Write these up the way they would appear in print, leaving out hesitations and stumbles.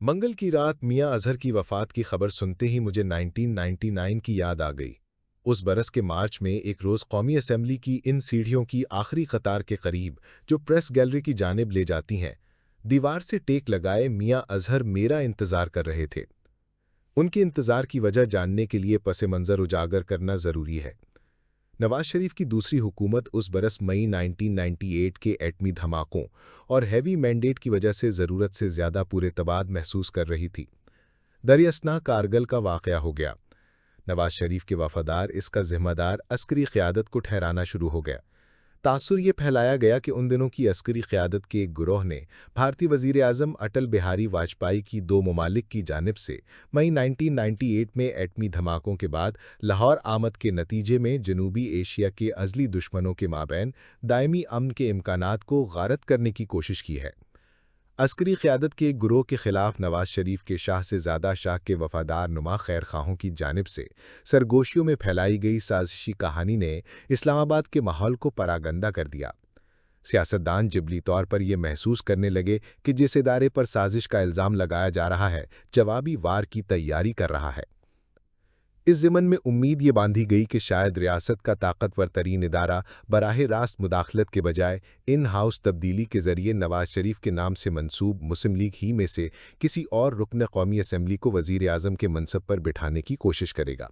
मंगल की रात मियां अजहर की वफात की खबर सुनते ही मुझे 1999 की याद आ गई। उस बरस के मार्च में एक रोज़ कौमी असेंबली की इन सीढ़ियों की आखिरी कतार के करीब जो प्रेस गैलरी की जानिब ले जाती हैं, दीवार से टेक लगाए मियां अजहर मेरा इंतज़ार कर रहे थे। उनके इंतज़ार की वजह जानने के लिए पस मंज़र उजागर करना ज़रूरी है। नवाज शरीफ की दूसरी हुकूमत उस बरस मई 1998 के एटमी धमाकों और हैवी मैंडेट की वजह से ज़रूरत से ज़्यादा पूरे तबाद महसूस कर रही थी। दरियासना कारगिल का वाक़या हो गया। नवाज शरीफ के वफादार इसका ज़िम्मेदार अस्करी क़यादत को ठहराना शुरू हो गया। तासुर ये फैलाया गया कि उन दिनों की अस्करी क़यादत के एक गिरोह ने भारतीय वज़ीर आज़म अटल बिहारी वाजपेयी की दो ममालिक की जानिब से मई 1998 में एटमी धमाकों के बाद लाहौर आमद के नतीजे में जनूबी एशिया के अज़ली दुश्मनों के माबैन दायमी अमन के इम्कानात को गारत करने की कोशिश की है। अस्करी क़यादत के एक गिरोह के ख़िलाफ़ नवाज शरीफ के शाह से ज़्यादा शाह के वफ़ादार नुमा खैर खाहों की जानिब से सरगोशियों में फैलाई गई साजिशी कहानी ने इस्लामाबाद के माहौल को परागंदा कर दिया। सियासतदान जिबली तौर पर यह महसूस करने लगे कि जिस इदारे पर साजिश का इल्ज़ाम लगाया जा रहा है जवाबी वार की तैयारी कर रहा है। इस ज़िमन में उम्मीद ये बांधी गई कि शायद रियासत का ताकतवर तरीन इदारा बराह रास्त मुदाखलत के बजाय इन हाउस तब्दीली के ज़रिए नवाज शरीफ के नाम से मंसूब मुस्लिम लीग ही में से किसी और रुकन कौमी असम्बली को वज़ीर आज़म के मनसब पर बिठाने की कोशिश करेगा।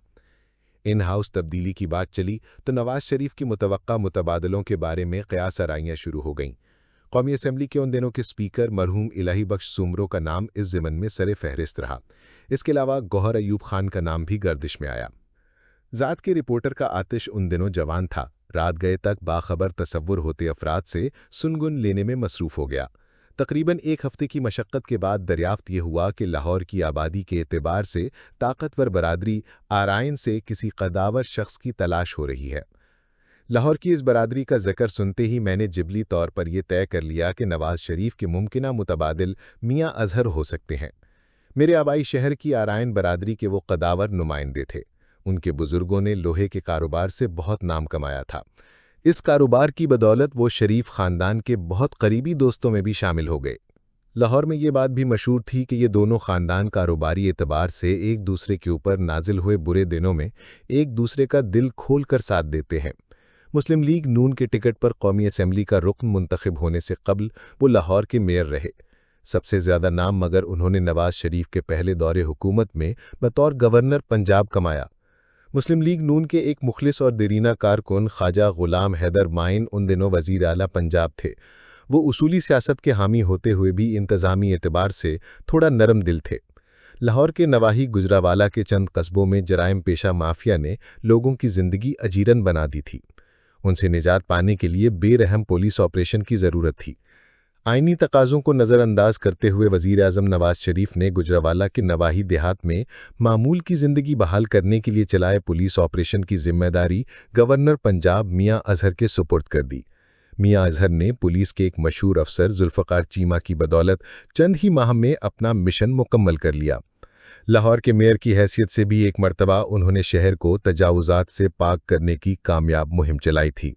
इन हाउस तब्दीली की बात चली तो नवाज शरीफ की मुतवक्का मुतबादलों के बारे में क़यास आराइयाँ शुरू हो गईं। कौमी असम्बली के उन दिनों के स्पीकर मरहूम इलाही बख्श सुमरो का नाम इस ज़िमन में सरे फहरिस्त रहा। इसके अलावा गौहर अयूब खान का नाम भी गर्दिश में आया। ज़ात के रिपोर्टर का आतिश उन दिनों जवान था। रात गए तक बाखबर तसव्वुर होते अफराद से सुनगुन लेने में मसरूफ़ हो गया। तकरीबन एक हफ्ते की मशक्क़त के बाद दरियाफ्त ये हुआ कि लाहौर की आबादी के एतबार से ताकतवर बरादरी आराइन से किसी कदावर शख्स की तलाश हो रही है। लाहौर की इस बरादरी का ज़िक्र सुनते ही मैंने जिबली तौर पर यह तय कर लिया कि नवाज शरीफ के मुमकिना मुतबादिल मियां अजहर हो सकते हैं। मेरे आबाई शहर की आराइन बरादरी के वो कदावर नुमाइंदे थे। उनके बुजुर्गों ने लोहे के कारोबार से बहुत नाम कमाया था। इस कारोबार की बदौलत वो शरीफ ख़ानदान के बहुत करीबी दोस्तों में भी शामिल हो गए। लाहौर में ये बात भी मशहूर थी कि ये दोनों ख़ानदान कारोबारी एतबार से एक दूसरे के ऊपर नाजिल हुए बुरे दिनों में एक दूसरे का दिल खोल कर साथ देते हैं। मुस्लिम लीग नून के टिकट पर कौमी असम्बली का रुकन मुंतखब होने से कबल वो लाहौर के मेयर रहे। सबसे ज़्यादा नाम मगर उन्होंने नवाज शरीफ के पहले दौरे हुकूमत में बतौर गवर्नर पंजाब कमाया। मुस्लिम लीग नून के एक मुखलिस और देरीना कारकुन ख्वाजा गुलाम हैदर माइन उन दिनों वज़ीर आला पंजाब थे। वो उसूली सियासत के हामी होते हुए भी इंतज़ामी एतबार से थोड़ा नरम दिल थे। लाहौर के नवाही गुजरावाला के चंद कस्बों में जराइम पेशा माफिया ने लोगों की ज़िंदगी अजीरन बना दी थी। उनसे निजात पाने के लिए बेरहम पुलिस ऑपरेशन की ज़रूरत थी। आइनी तकाज़ों को नज़रअंदाज करते हुए वज़ीर आज़म नवाज शरीफ ने गुजरावाला के नवाही देहात में मामूल की ज़िंदगी बहाल करने के लिए चलाए पुलिस ऑपरेशन की जिम्मेदारी गवर्नर पंजाब मियां अजहर के सुपुर्द कर दी। मियां अजहर ने पुलिस के एक मशहूर अफसर जुल्फ़कार चीमा की बदौलत चंद ही माह में अपना मिशन मुकम्मल कर लिया। लाहौर के मेयर की हैसियत से भी एक मर्तबा उन्होंने शहर को तजावुज़ात से पाक करने की कामयाब मुहिम चलाई थी।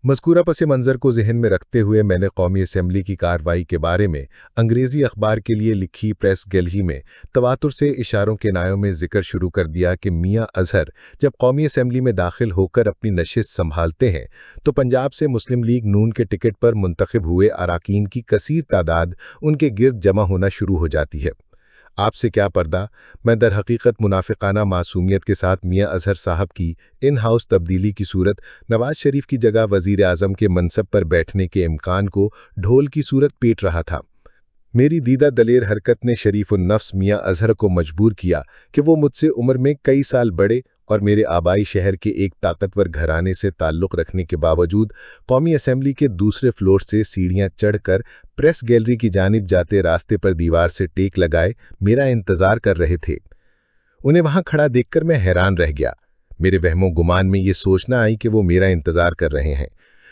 मज़कूरा पस मंज़र को ज़हन में रखते हुए मैंने कौमी असम्बली की कार्रवाई के बारे में अंग्रेज़ी अखबार के लिए लिखी प्रेस गैलरी में तवातुर से इशारों के नायों में ज़िक्र शुरू कर दिया कि मियां अजहर जब कौमी असम्बली में दाखिल होकर अपनी नशिस्त संभालते हैं तो पंजाब से मुस्लिम लीग नून के टिकट पर मुंतखब हुए अराकीन की कसीर तादाद उनके गिर्द जमा होना शुरू हो जाती है। आपसे क्या पर्दा, मैं दर हकीकत मुनाफिकाना मासूमियत के साथ मियां अजहर साहब की इन हाउस तब्दीली की सूरत नवाज शरीफ की जगह वज़ीर आज़म के मनसब पर बैठने के इम्कान को ढोल की सूरत पेट रहा था। मेरी दीदा दलेर हरकत ने शरीफुन नफ्स मियां अजहर को मजबूर किया कि वो मुझसे उम्र में कई साल बड़े और मेरे आबाई शहर के एक ताकतवर घराने से ताल्लुक़ रखने के बावजूद कौमी असम्बली के दूसरे फ्लोर से सीढ़ियाँ चढ़कर प्रेस गैलरी की जानिब जाते रास्ते पर दीवार से टेक लगाए मेरा इंतज़ार कर रहे थे। उन्हें वहाँ खड़ा देखकर मैं हैरान रह गया। मेरे वहमो गुमान में ये सोचना आई कि वो मेरा इंतज़ार कर रहे हैं।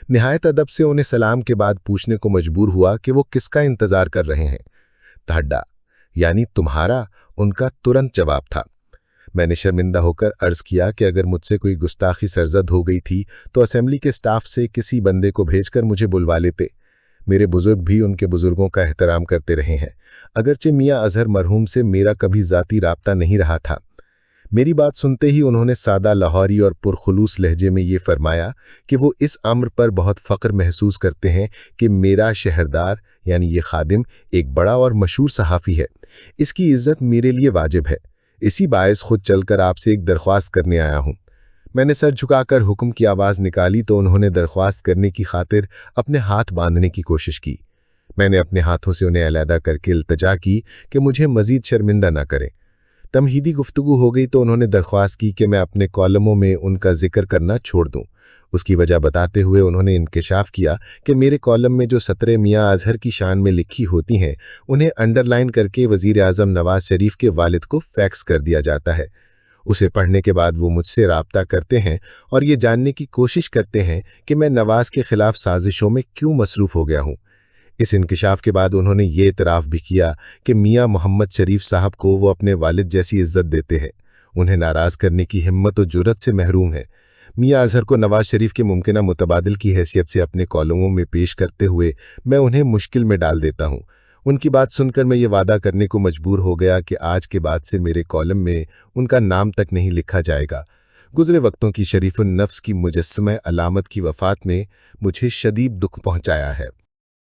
निहायत अदब से उन्हें सलाम के बाद पूछने को मजबूर हुआ कि वो किसका इंतज़ार कर रहे हैं। तहड्डा यानी तुम्हारा उनका तुरंत जवाब था। मैंने शर्मिंदा होकर अर्ज़ किया कि अगर मुझसे कोई गुस्ताखी सरजद हो गई थी तो असेंबली के स्टाफ से किसी बंदे को भेजकर मुझे बुलवा लेते। मेरे बुजुर्ग भी उनके बुजुर्गों का एहतराम करते रहे हैं, अगरचे मियाँ अजहर मरहूम से मेरा कभी ज़ाती राब्ता नहीं रहा था। मेरी बात सुनते ही उन्होंने सादा लाहौरी और पुरखुलूस लहजे में ये फरमाया कि वो इस अम्र पर बहुत फ़ख्र महसूस करते हैं कि मेरा शहरदार यानी ये खादिम एक बड़ा और मशहूर सहाफ़ी है। इसकी इज़्ज़त मेरे लिए वाजिब है। इसी बायस खुद चलकर आपसे एक दरख्वास्त करने आया हूँ। मैंने सर झुकाकर हुक्म की आवाज़ निकाली तो उन्होंने दरख्वास्त करने की खातिर अपने हाथ बांधने की कोशिश की। मैंने अपने हाथों से उन्हें अलहदा करके इल्तजा की कि मुझे मज़ीद शर्मिंदा न करें। तमहीदी गुफ्तगू हो गई तो उन्होंने दरख्वास्त की कि मैं अपने कॉलमों में उनका जिक्र करना छोड़ दूं। उसकी वजह बताते हुए उन्होंने इंकिशाफ किया कि मेरे कॉलम में जो सतरें मियाँ अजहर की शान में लिखी होती हैं उन्हें अंडरलाइन करके वज़ीर आज़म नवाज शरीफ के वालिद को फैक्स कर दिया जाता है। उसे पढ़ने के बाद वो मुझसे राब्ता करते हैं और ये जानने की कोशिश करते हैं कि मैं नवाज के खिलाफ साजिशों में क्यों मसरूफ़ हो गया हूँ। इस इंकिशाफ के बाद उन्होंने ये इतराफ़ भी किया कि मियाँ मोहम्मद शरीफ साहब को वो अपने वालिद जैसी इज्जत देते हैं, उन्हें नाराज़ करने की हिम्मत और जुर्रत से महरूम है। मियाँ अजहर को नवाज शरीफ के मुमकिना मुतबादिल की हैसियत से अपने कॉलमों में पेश करते हुए मैं उन्हें मुश्किल में डाल देता हूँ। उनकी बात सुनकर मैं ये वादा करने को मजबूर हो गया कि आज के बाद से मेरे कॉलम में उनका नाम तक नहीं लिखा जाएगा। गुज़रे वक्तों की शरीफुन नफ्स की मुजस्समा अलामत की वफ़ात में मुझे शदीद दुख पहुँचाया है।